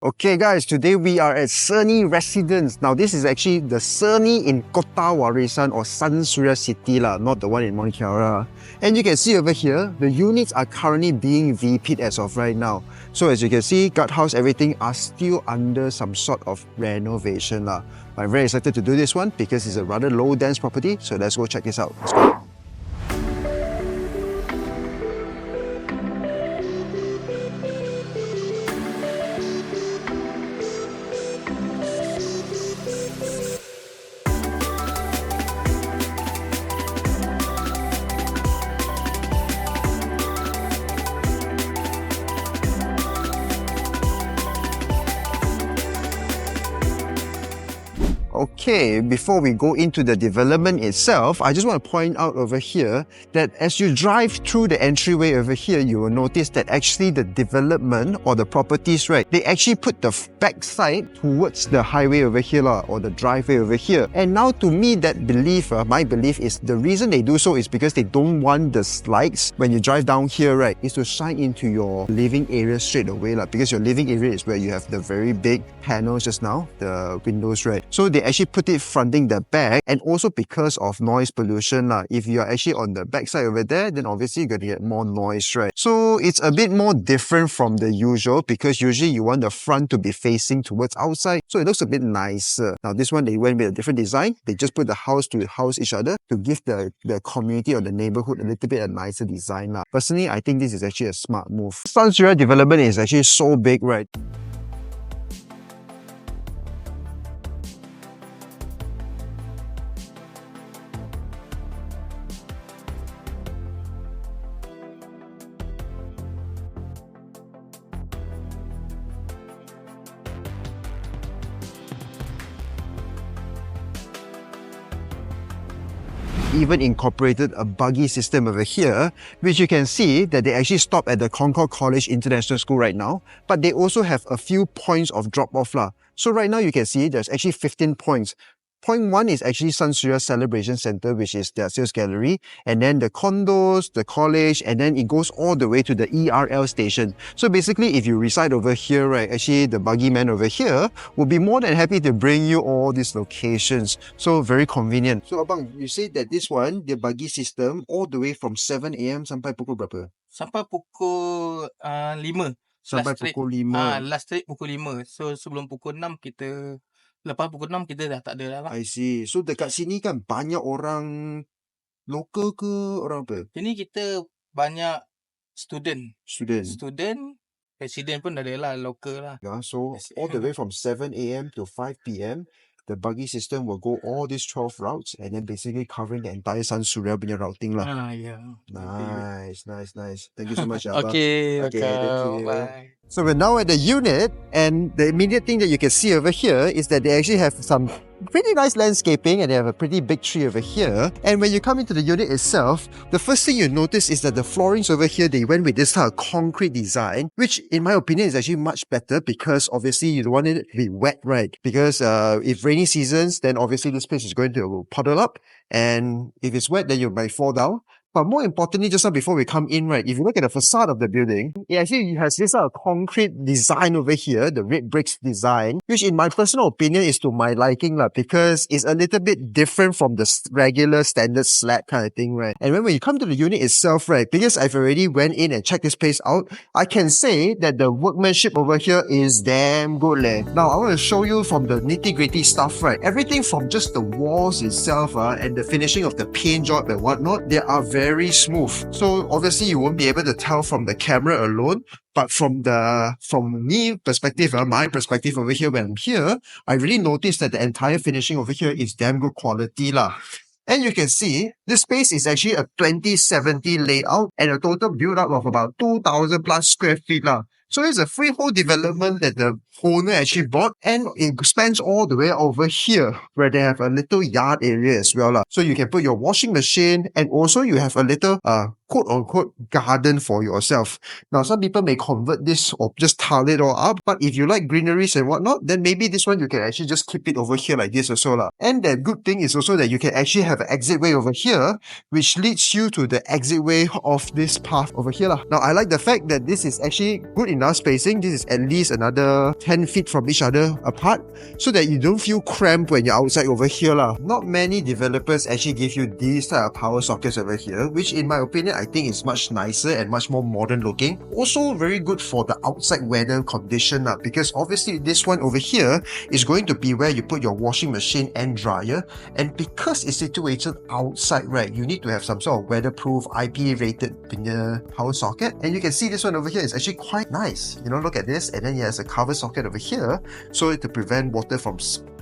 Okay guys, today we are at Seni Residences. Now this is actually the Cerny in Kota Warisan or Sunsuria City lah, not the one in Mont Kiara. And you can see over here, the units are currently being VP'd as of right now. So as you can see, guardhouse, everything are still under some sort of renovation lah. I'm very excited to do this one because it's a rather low dense property. So let's go check this out. Let's go. Okay, before we go into the development itself, I just want to point out over here that as you drive through the entryway over here, you will notice that actually the development or the properties, right, they actually put the backside towards the highway over here or the driveway over here. And now to me, that belief, my belief is the reason they do so is because they don't want the lights when you drive down here, right, is to shine into your living area straight away, because your living area is where you have the very big panels just now, the windows, right. So they actually put it fronting the back, and also because of noise pollution if you are actually on the back side over there, then obviously you're going to get more noise, right? So it's a bit more different from the usual because usually you want the front to be facing towards outside, so it looks a bit nicer. Now this one, they went with a different design. They just put the house to house each other to give the community or the neighborhood a little bit a nicer design. Personally, I think this is actually a smart move. Sunsuria development is actually so big, right? Even incorporated a buggy system over here, which you can see that they actually stop at the Concord College International School right now, but they also have a few points of drop-off. So right now you can see there's actually 15 points. Point 1 is actually Sunsuria Celebration Center, which is their sales gallery, and then the condos, the college, and then it goes all the way to the ERL station. So basically, if you reside over here, right, actually the buggy man over here will be more than happy to bring you all these locations. So very convenient. So Abang, you said that this one, the buggy system, all the way from 7 AM sampai pukul berapa? Sampai pukul 5. Sampai pukul 5. Last trip pukul 5. So sebelum pukul 6 kita, lepas pukul 6 kita dah tak ada lah. I see. So dekat sini kan banyak orang lokal ke orang apa? Sini kita banyak student. Student. Resident pun ada lah, lokal lah. Yeah, so all the way from 7 AM to 5 PM, the buggy system will go all these 12 routes and then basically covering the entire Sunsuria punya routing lah. Yeah. Nice. Thank you so much, Abang. Okay, thank you. bye. So we're now at the unit, and the immediate thing that you can see over here is that they actually have some pretty nice landscaping, and they have a pretty big tree over here. And when you come into the unit itself, the first thing you notice is that the floorings over here, they went with this kind of concrete design, which in my opinion is actually much better because obviously you don't want it to be wet, right? Because if rainy seasons, then obviously this place is going to puddle up, and if it's wet, then you might fall down. But more importantly, just now before we come in, right, if you look at the facade of the building, it actually has this concrete design over here, the red bricks design, which in my personal opinion is to my liking because it's a little bit different from the regular standard slab kind of thing, right? And when you come to the unit itself, right, because I've already went in and checked this place out, I can say that the workmanship over here is damn good leh. Now, I want to show you from the nitty-gritty stuff, right? Everything from just the walls itself and the finishing of the paint job and whatnot, they are very smooth. So obviously you won't be able to tell from the camera alone, but from me perspective, my perspective over here when I'm here, I really noticed that the entire finishing over here is damn good quality lah. And you can see this space is actually a 2070 layout and a total build up of about 2,000 plus square feet lah. So it's a freehold development that the owner actually bought, and it spans all the way over here where they have a little yard area as well. So you can put your washing machine, and also you have a little quote-unquote garden for yourself. Now, some people may convert this or just tile it all up, but if you like greeneries and whatnot, then maybe this one you can actually just keep it over here like this also lah. And the good thing is also that you can actually have an exit way over here, which leads you to the exit way of this path over here lah. Now, I like the fact that this is actually good enough spacing. This is at least another 10 feet from each other apart, so that you don't feel cramped when you're outside over here lah. Not many developers actually give you these type of power sockets over here, which in my opinion, I think is much nicer and much more modern looking. Also very good for the outside weather condition lah, because obviously this one over here is going to be where you put your washing machine and dryer, and because it's situated outside, right, you need to have some sort of weatherproof IP rated power socket. And you can see this one over here is actually quite nice. You know, look at this, and then it has a cover socket over here so to prevent water from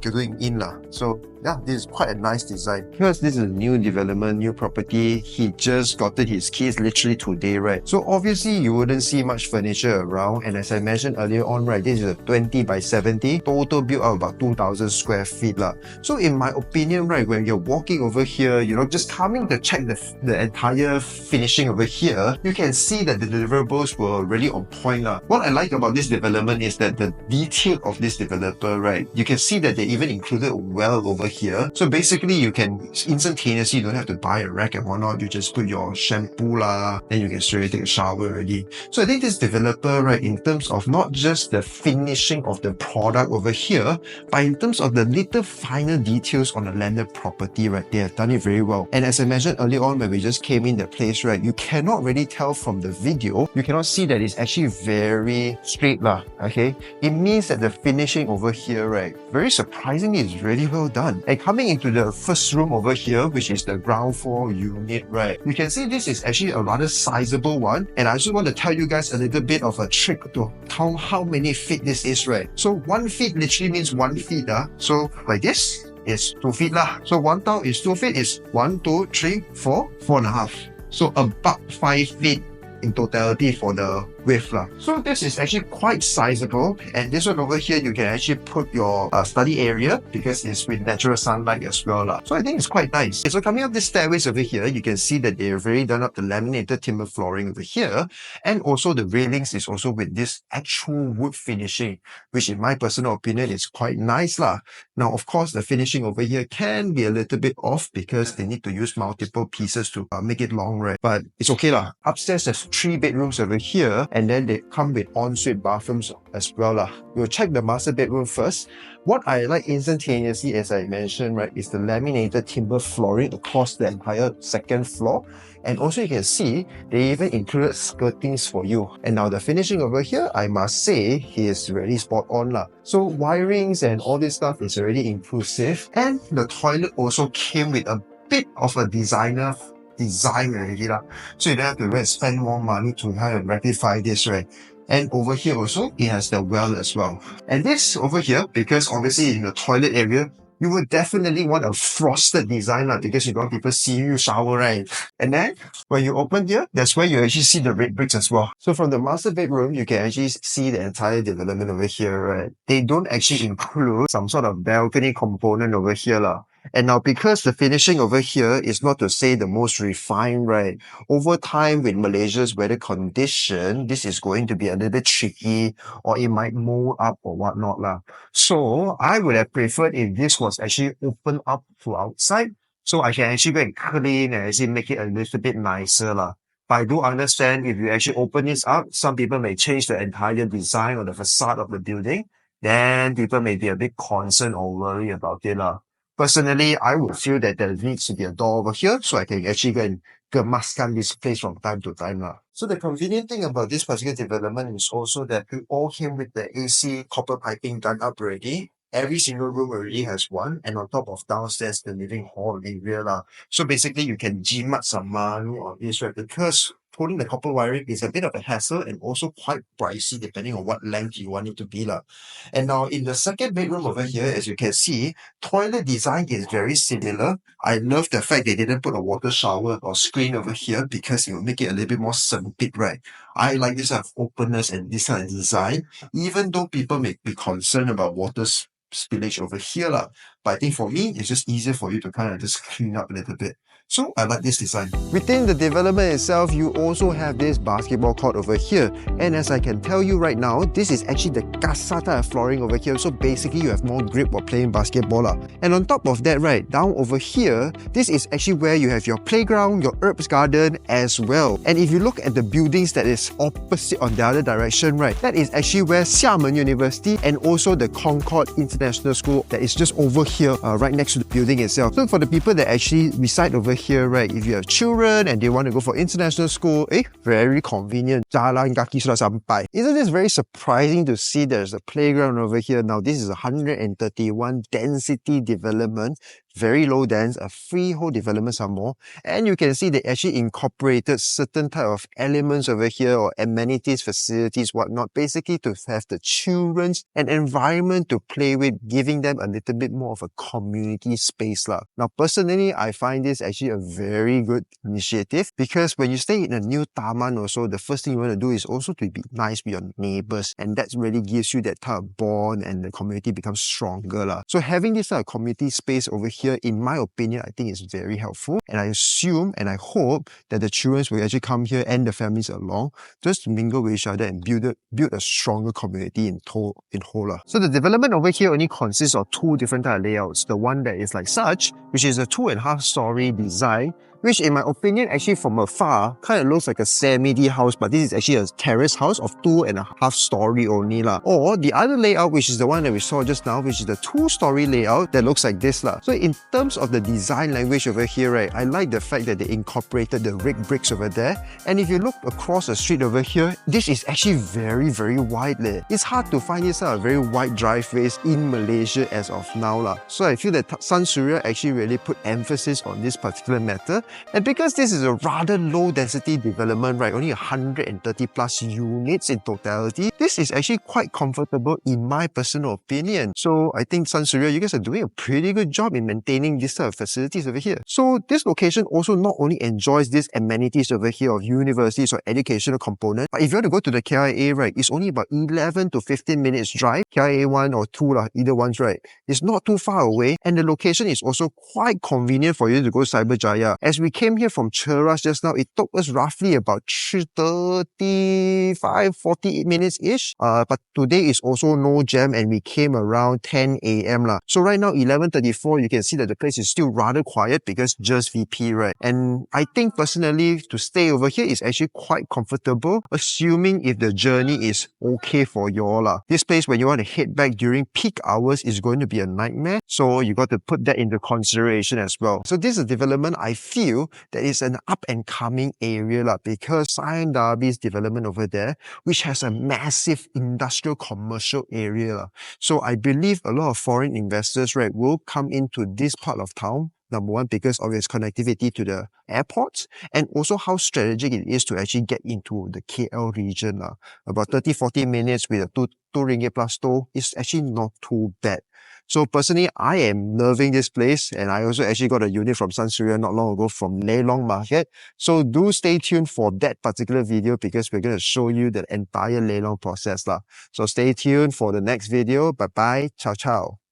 going in lah. So yeah, this is quite a nice design. Because this is a new development, new property, he just gotten his keys literally today, right? So obviously you wouldn't see much furniture around, and as I mentioned earlier on, right, this is a 20 by 70, total built out about 2,000 square feet lah. So in my opinion, right, when you're walking over here, you know, just coming to check the entire finishing over here, you can see that the deliverables were really on point lah. What I like about this development is that the detail of this developer, right, you can see that they even included a well over here. So basically you can instantaneously, you don't have to buy a rack and whatnot, you just put your shampoo lah, then you can straight away take a shower already. So I think this developer, right, in terms of not just the finishing of the product over here, but in terms of the little final details on the landed property, right, they have done it very well. And as I mentioned earlier on when we just came in the place, right, you cannot really tell from the video, you cannot see that it's actually very straight lah, okay? It means that the finishing over here, right, very surprisingly is really well done. And coming into the first room over here, which is the ground floor unit, right, you can see this is actually a rather sizable one. And I just want to tell you guys a little bit of a trick to count how many feet this is, right? So 1 feet literally means 1 feet. So like this is 2 feet lah. So 1 tile is 2 feet, is 1, 2, 3, 4, 4.5. So about 5 feet in totality for the width lah. So this is actually quite sizable, and this one over here you can actually put your study area because it's with natural sunlight as well lah. So I think it's quite nice. So coming up this stairways over here, you can see that they've already done up the laminated timber flooring over here, and also the railings is also with this actual wood finishing, which in my personal opinion is quite nice lah. Now of course the finishing over here can be a little bit off because they need to use multiple pieces to make it long, right? But it's okay lah. Upstairs there's 3 bedrooms over here, and then they come with ensuite bathrooms as well lah. We'll check the master bedroom first. What I like instantaneously, as I mentioned, right, is the laminated timber flooring across the entire second floor. And also you can see they even included skirtings for you. And now the finishing over here, I must say, is really spot on lah. So wirings and all this stuff is already inclusive. And the toilet also came with a bit of a designer design already lah. So you don't have to really spend more money to kind of rectify this, right? And over here also, it has the well as well. And this over here, because obviously in the toilet area, you would definitely want a frosted design lah, because you don't want people see you shower, right? And then when you open here, that's where you actually see the red bricks as well. So from the master bedroom, you can actually see the entire development over here, right? They don't actually include some sort of balcony component over here lah. And now because the finishing over here is not to say the most refined, right? Over time with Malaysia's weather condition, this is going to be a little bit tricky, or it might mold up or whatnot lah. So I would have preferred if this was actually open up to outside, so I can actually go and clean and actually make it a little bit nicer lah. But I do understand if you actually open this up, some people may change the entire design or the facade of the building, then people may be a bit concerned or worried about it lah. Personally, I would feel that there needs to be a door over here so I can actually go and gemaskan this place from time to time lah. So the convenient thing about this particular development is also that it all came with the AC copper piping done up already. Every single room already has one, and on top of downstairs the living hall area lah. So basically you can jimat some money on this, right? Because putting the copper wiring is a bit of a hassle and also quite pricey depending on what length you want it to be lah. And now in the second bedroom over here, as you can see, toilet design is very similar. I love the fact they didn't put a water shower or screen over here because it will make it a little bit more sempit, right? I like this kind of openness and this kind of design, even though people may be concerned about water spillage over here lah. But I think for me, it's just easier for you to kind of just clean up a little bit. So I like this design. Within the development itself, you also have this basketball court over here. And as I can tell you right now, this is actually the casa type of flooring over here. So basically, you have more grip while playing basketball. And on top of that, right, down over here, this is actually where you have your playground, your herbs garden as well. And if you look at the buildings that is opposite on the other direction, right, that is actually where Xiamen University and also the Concord International School that is just over here, right next to the building itself. So for the people that actually reside over here, right, if you have children and they want to go for international school, very convenient. Jalan kaki sudah sampai. Isn't this very surprising to see there's a playground over here? Now this is a 131 density development, very low dense, a freehold development some more. And you can see they actually incorporated certain type of elements over here, or amenities, facilities, whatnot, basically to have the children's an environment to play with, giving them a little bit more of a community space lah. Now personally, I find this actually a very good initiative, because when you stay in a new taman also, the first thing you want to do is also to be nice with your neighbors, and that really gives you that type of bond and the community becomes stronger lah. So having this type of community space over here, in my opinion, I think is very helpful, and I assume and I hope that the children will actually come here and the families along just to mingle with each other and build a stronger community in whole lah. So the development over here only consists of two different type of layouts. The one that is like such, which is a 2.5-story design, which in my opinion, actually from afar, kind of looks like a semi-D house, but this is actually a terrace house of 2.5-story only lah. Or the other layout, which is the one that we saw just now, which is the 2-story layout that looks like this lah. So in terms of the design language over here, right, I like the fact that they incorporated the red bricks over there. And if you look across the street over here, this is actually very, very wide leh. It's hard to find this very wide driveways in Malaysia as of now lah. So I feel that Sunsuria actually really put emphasis on this particular matter. And because this is a rather low density development, right, only 130 plus units in totality, this is actually quite comfortable in my personal opinion. So I think Sunsuria, you guys are doing a pretty good job in maintaining this type of facilities over here. So this location also not only enjoys these amenities over here of universities or educational component, but if you want to go to the KIA, right, it's only about 11 to 15 minutes drive. KIA 1 or 2 lah, either one's right. It's not too far away, and the location is also quite convenient for you to go Cyberjaya. As we came here from Terrace just now, it took us roughly about 35-40 minutes-ish. But today is also no jam, and we came around 10 AM lah. So right now, 11:34, you can see that the place is still rather quiet because just VP, right? And I think personally, to stay over here is actually quite comfortable, assuming if the journey is okay for you all lah. This place, when you want to head back during peak hours, is going to be a nightmare. So you got to put that into consideration as well. So this is a development I feel that is an up and coming area lah, because Sion Darby's development over there, which has a massive industrial commercial area lah. So I believe a lot of foreign investors, right, will come into this part of town. Number one, because of its connectivity to the airports, and also how strategic it is to actually get into the KL region. About 30-40 minutes with a 2 ringgit plus toll is actually not too bad. So personally, I am loving this place, and I also actually got a unit from Sunsuria not long ago from Leilong Market. So do stay tuned for that particular video, because we're going to show you the entire Leilong process lah. So stay tuned for the next video. Bye bye. Ciao ciao.